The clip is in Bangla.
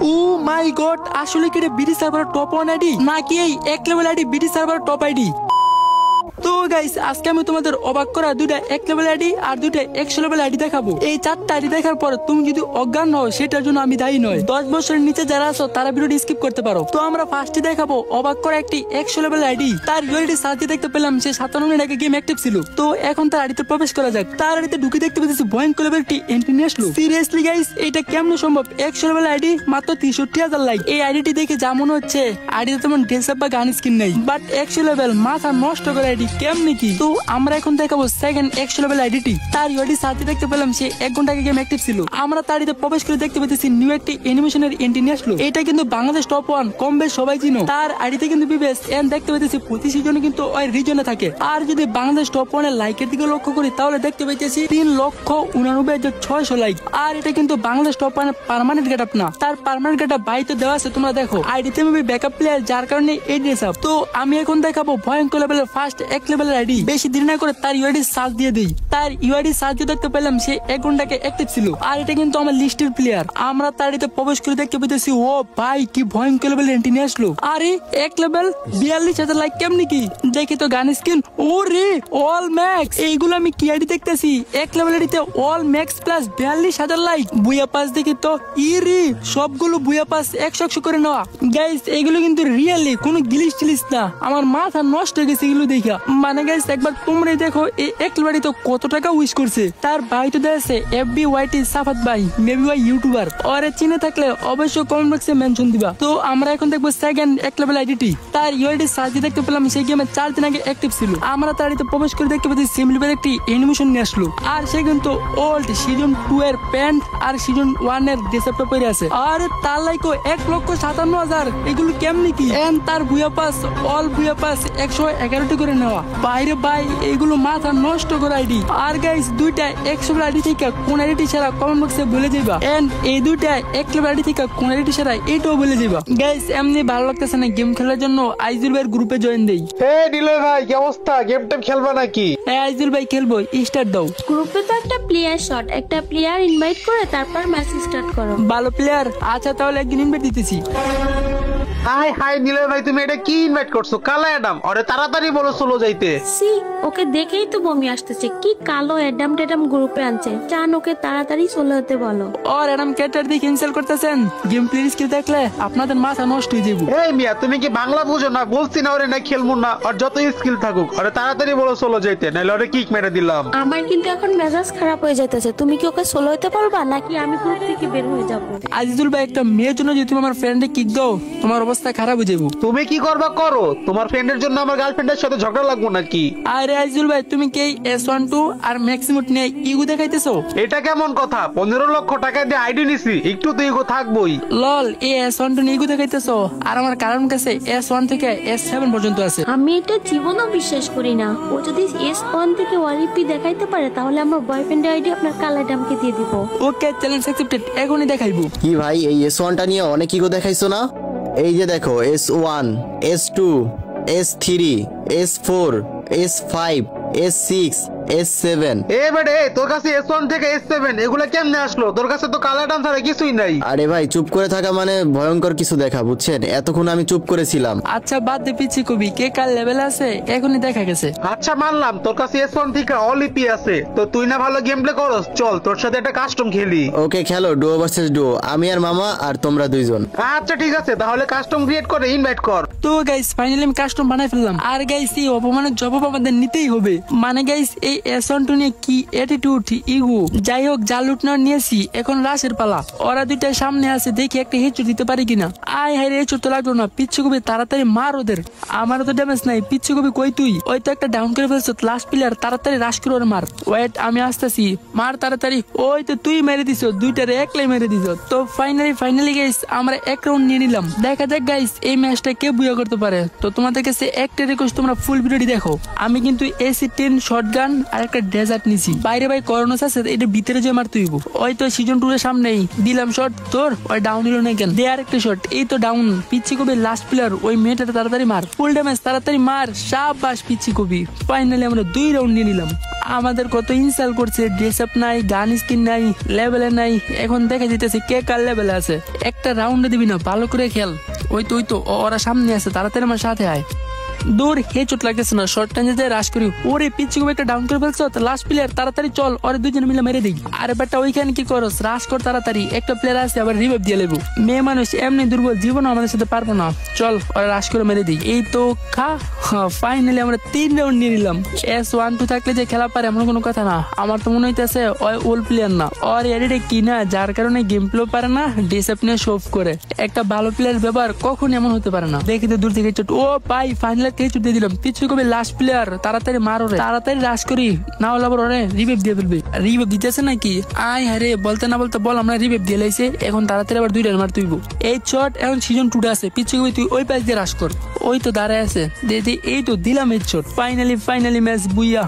ও মাই গড, আসলে কি এটা বিডি সার্ভার টপ 1 আইডি নাকি এই 1 level ID BD server top ID? তো গাইস, আজকে আমি তোমাদের অবাক করা দুইটা 1 লেভেল আইডি আর দুইটা 100 লেভেল আইডি দেখাবো। এই 4টা আইডি দেখার পর তুমি যদি অজ্ঞান হও সেটার জন্য আমি দায়ী নয়। 10 বছরের নিচে যারা আছো তারা ভিডিওটি স্কিপ করতে পারো। তো আমরা ফার্স্টে দেখাবো অবাক করা একটি 100 লেভেল আইডি। তার ইউআইডি সার্চে দেখতে পেলাম সে 57 মিনিট আগে গেম অ্যাক্টিভ ছিল। তো এখন তার আইডিতে প্রবেশ করা যাক। তার আইডিতে ঢুকে দেখতে পেয়েছি ভয়ঙ্কর লেভেল একটি এন্ট্রি নিয়ে আসলো। সিরিয়াসলি গাইস, এটা কেমনে সম্ভব? 100 লেভেল আইডি, মাত্র 63,000 লাইক। এই আইডিটি দেখে যা মনে হচ্ছে আইডিতে তেমন ড্রেস আপ বা গান স্কিন নেই, বাট 100 লেভেল মাথা নষ্ট করে আইডি কেমনে কি। তো আমরা এখন দেখাবো সেকেন্ড 100 লেভেল আইডিটি। তার ইউআইডি সার্চে দেখতে পেলাম সে 1 ঘন্টা আগে গেম অ্যাক্টিভ ছিল। আমরা তার আইডিতে প্রবেশ করে দেখতে পেয়েছি নিউ একটি অ্যানিমেশনের এন্ট্রি নিয়ে আসলো। এটা কিন্তু বাংলাদেশ টপ 1, কম বেশ সবাই চিনো। তার আইডিতে কিন্তু বিবেস এন্ড দেখতে পেয়েছি প্রতি সিজনে কিন্তু ওই রিজনে থাকে। আর যদি বাংলাদেশ টপ 1 এর লাইকের দিকে লক্ষ্য করি তাহলে দেখতে পেয়েছি 3,89,600 লাইক। আর এটা কিন্তু বাংলাদেশ টপ 1 এর পার্মানেন্ট গেটআপ না, তার পার্মানেন্ট গেটআপ বাইতে দেওয়া আছে, তোমরা দেখো। আইডিতে মেবি ব্যাকআপ প্লেয়ার, যার কারণে এই ড্রেস আপ। তো আমি এখন দেখাবো ভয়ঙ্কর লেভেলের ফার্স্ট 1 লেভেলের আইডি। বেশি দেরি না করে তার ইউআইডি সার্চ দিয়ে দিই। তার ইউআইডি সার্চে দেখতে পেলাম সে 1 ঘন্টাকে অ্যাক্টিভ ছিল। আর এটা কিন্তু আমার লিস্টের প্লেয়ার। আমরা তার আইডিতে প্রবেশ করে দেখতে পেয়েছি ও ভাই কি ভয়ঙ্কর লেভেল এন্ট্রি নিয়ে আসলো। আরে 1 লেভেল 42,000 লাইক কেমনি কি? দেখি তো গান স্কিন, ওরে অল ম্যাক্স। এইগুলো আমি কি আইডি দেখতেছি? 1 লেভেল আইডিতে অল ম্যাক্স প্লাস 42,000 লাইক। বুয়া পাস দেখি তো, ইরে সবগুলো বুয়া পাস 100 করে নেওয়া। গাইস এগুলো কিন্তু রিয়েলি কোনো গিলিশ টিলিশ না, আমার মাথা নষ্ট হয়ে গেছে এগুলো দেখা। মানে গাইস একবার তোমরাই দেখো এই 1 লেভেল তো কত টাকা উইশ করছে। তার ভাই তো দেখছে FBYT সাফাত ভাই, মেবি ওয়াই ইউটিউবার। ওরে চিনে থাকলে অবশ্যই কমেন্ট বক্সে মেনশন দিবা। তো আমরা এখন দেখবো সেকেন্ড 1 লেভেল আইডিটি। তার ইউআইডি সার্চে দেখতে পেলাম সেই গেমে 4 দিন আগে অ্যাক্টিভ ছিল। আমরা তার আইডিতে প্রবেশ করে দেখতে পেয়েছি সিমিলার একটি অ্যানিমেশন নিয়ে আসলো। আর সে কিন্তু ওল্ড সিজন 2 এর প্যান্ট আর সিজন 1 এর ড্রেসআপটা পরে আছে। আর তার লাইকও 1,57,000। এগুলো কেমনি কি? এন্ড তার বুয়া পাস অল বুয়া পাস 111টি করে নেওয়া। বাইরে ভাই এগুলো মাথা নষ্ট করে আইডি। আর গাইস দুইটা 100 আইডি থেকে কোন আইডি ছাড়া কমেন্ট বক্সে বলে যাইবা। এন্ড এই দুইটা 1 লেভেল আইডি থেকে কোন আইডি ছাড়া এটাও বলে যাইবা। গাইস এমনি ভালো লাগতেছে না গেম খেলার জন্য আইজুল ভাইয়ের গ্রুপে জয়েন দেই। হে ডিলয় ভাই, কি অবস্থা? গেম টেম খেলবা নাকি? হ্যাঁ আইজুল ভাই খেলবো, স্টার্ট দাও। গ্রুপে তো একটা প্লেয়ার শট, একটা প্লেয়ার ইনভাইট করে তারপর ম্যাচ স্টার্ট করো। ভালো প্লেয়ার, আচ্ছা তাহলে একদিন ইনভাইট দিতেছি। হাই হাই ডিলয় ভাই, তুমি এটা কি ইনভাইট করছো? কালা অ্যাডাম, আরে তাড়াতাড়ি বলো সোলো যাইতে। সি ওকে দেখেই তো বমি আসতেছে। কি কালো অ্যাডাম টেডাম গ্রুপে আনছে, চান ওকে তাড়াতাড়ি চলে যেতে বলো। আর অ্যাডাম ক্যাটার দিয়ে ক্যান্সেল করতেছেন? গেম প্লে স্কিল দেখলে আপনাদের মাথা নষ্ট হয়ে যাবে। এই মিয়া, তুমি কি বাংলা বুঝো না? বলছি না ওরে না খেলবো না, আর যত স্কিল থাকুক আরে তাড়াতাড়ি বলো সোলো যাইতে, নাহলে ওরে কিক মেরে দিলাম। আমার কিন্তু এখন মেজাজ খারাপ হয়ে যাইতেছে। তুমি কি ওকে সোলো হতে পারবা নাকি আমি গ্রুপ থেকে বের হয়ে যাবো? আজিজুল ভাই একটা মেয়ের জন্য যদি তুমি আমার ফ্রেন্ডে কিক দাও তোমার অবস্থা খারাপ হয়ে যাবো। তুমি কি করবা করো, তোমার ফ্রেন্ডের জন্য আমার গার্লফ্রেন্ডের সাথে ঝগড়া লাগবো নাকি? আরে আজিজুল ভাই তুমি কি S12 আর ম্যাক্সিমুট নিয়ে ইগো দেখাইতেছো? এটা কেমন কথা? 15 লক্ষ টাকা দিয়ে আইডি নিছি, একটু তো ইগো থাকবোই। লল এই S12 নিয়ে ইগো দেখাইতেছো? আর আমার কারণ কাছে S1 থেকে S7 পর্যন্ত আছে। আমি এটা জীবনও বিশ্বাস করি না। ও যদি S1 থেকে ওয়ারিপি দেখাইতে পারে তাহলে আমার বয়ফ্রেন্ডের আইডি আপনার কালা অ্যাডামকে দিয়ে দিব। ওকে চ্যালেঞ্জ অ্যাকসেপ্টেড, এখনই দেখাইবো। কি ভাই এই S1টা নিয়ে অনেক ইগো দেখাইছো না? এই যে দেখো S1, S2, S3, S4, S5, S6, S7। এ বেডে তোর কাছে S1 থেকে S7 এগুলা কেমনে আসলো? তোর কাছে তো কালা ডান ছাড়া কিছুই নাই। আরে ভাই চুপ করে থাকা মানে ভয়ঙ্কর কিছু দেখা, বুঝছেন? এতক্ষণ আমি চুপ করেছিলাম। আচ্ছা বাদ দে পিছি কবি, কে কার লেভেল আছে এখনই দেখা গেছে। আচ্ছা মানলাম তোর কাছে S1 থেকে অল ইপি আছে, তো তুই না ভালো গেম প্লে করস, চল তোর সাথে একটা কাস্টম খেলি। ওকে খেলো, ডুও ভার্সেস ডুও, আমি আর মামা আর তোমরা দুইজন। আচ্ছা ঠিক আছে, তাহলে কাস্টম ক্রিয়েট করে ইনভাইট কর। তো গাইস ফাইনালি আমি কাস্টম বানাই ফেললাম। আর গাইস এই অপমানের জবাব আমাদের নিতেই হবে। মানে গাইস এই S1 নিয়ে কি অ্যাটিটিউড, ইগো, যাই হোক যা লুটনার নিয়েছি, এখন রাশের পালা। ওরা দুইটা সামনে আছে, দেখি একটা হেডশট দিতে পারি কিনা। আয় হায় রে, হেডশট তো লাগলো না। পিচ্ছু কবি তাড়াতাড়ি মার ওদের, আমারও তো ড্যামেজ নাই। পিচ্ছু কবি কই তুই? ওই তো একটা ডাউন করে ফেলছ, লাস্ট প্লেয়ার, তাড়াতাড়ি রাশ করে ওর মার। ওয়েট আমি আসতেছি, মার তাড়াতাড়ি। ওই তো তুই মেরে দিছ, দুইটারে একলাই মেরে দিছ। তো ফাইনালি গাইস আমরা 1 রাউন্ড নিয়ে নিলাম। দেখা যাক গাইস এই ম্যাচটা কে বুয়া করতে পারে। তো তোমাদের কাছে একটা রিকোয়েস্ট, তোমরা ফুল ভিডিওটি দেখো। আমি কিন্তু AC10 শটগান আর একটা ডেজার্ট নিছি। বাইরে ভাই করোনাস আছে, এটা ভিতরে যে মারতে হইব। ওই তো সিজন 2 এর সামনেই দিলাম শট, তোর ওই ডাউন হলো না কেন? দে আর একটা শট, এই তো ডাউন। পিচ্ছি কবি লাস্ট প্লেয়ার, ওই মেয়েটা তাড়াতাড়ি মার, ফুল ড্যামেজ, তাড়াতাড়ি মার। শাবাশ পিচ্ছি কবি। ফাইনালি আমরা 2 রাউন্ড নিয়ে নিলাম। আমাদের কত ইনসাল্ট করছে, ড্রেস আপ নাই, গান স্কিন নাই, লেভেলে নাই। এখন দেখা যেতেছে কে কার লেভেলে আছে। একটা রাউন্ডে দিবি না, ভালো করে খেল। ওই তো ওরা সামনে আছে, তাড়াতাড়ি আমার সাথে আয়। দূর হে চোট লাগতেছে না, শর্ট টাইমে যায় রাশ করি। ওরে পিচ্ছি একটা ডাউন করে ফেলছো, লাস্ট প্লেয়ার তাড়াতাড়ি চল, ওরে দুজনে মিলে মেরে দিই। আরে বেটা ওইখানে কি করস, রাশ কর তাড়াতাড়ি, একটা প্লেয়ার আছে আবার রিভাইভ দিয়ে লেবু। মেয়ে মানুষ এমনি দুর্বল, জীবন আমাদের সাথে পারবো না, চল ওরা রাশ করে মেরে দিই। এই তো ফাইনালি আমরা 3 রাউন্ড নিয়ে নিলাম। S1-2 থাকলে যে খেলা পারে এমন কোনো কথা না। আমার তো মনে হইতেছে ওল্ড প্লেয়ার না, ওর এডিটে কি না, যার কারণে গেম প্লে পারে না, ডিসঅ্যাপ নিয়ে শো করে। একটা ভালো প্লেয়ার ব্যবহার কখন এমন হতে পারে না। দেখি তো দূর থেকে চোট, ও ভাই ফাইনালি ছুটে দিলাম। পিছু কবে লাস্ট প্লেয়ার, তাড়াতাড়ি মারো রে, তাড়াতাড়ি রাশ করি, না হলে আবার ওরে রিভাইভ দিয়ে ফেলবে। রিভাইভ দিতেছে নাকি? আয় হ্যাঁ রে, বলতে না বলতে বল আমরা রিভাইভ দিয়ে লাইছে। এখন তাড়াতাড়ি আবার 2 রান মার তুইব। এই শট এখন সিজন 2 আছে, পিছু কবে তুই ওই পাশ দিয়ে রাশ কর। ওই তো দাঁড়ায় আছে, দে এই তো দিলাম এই শট। ফাইনালি ম্যাচ বুইয়া।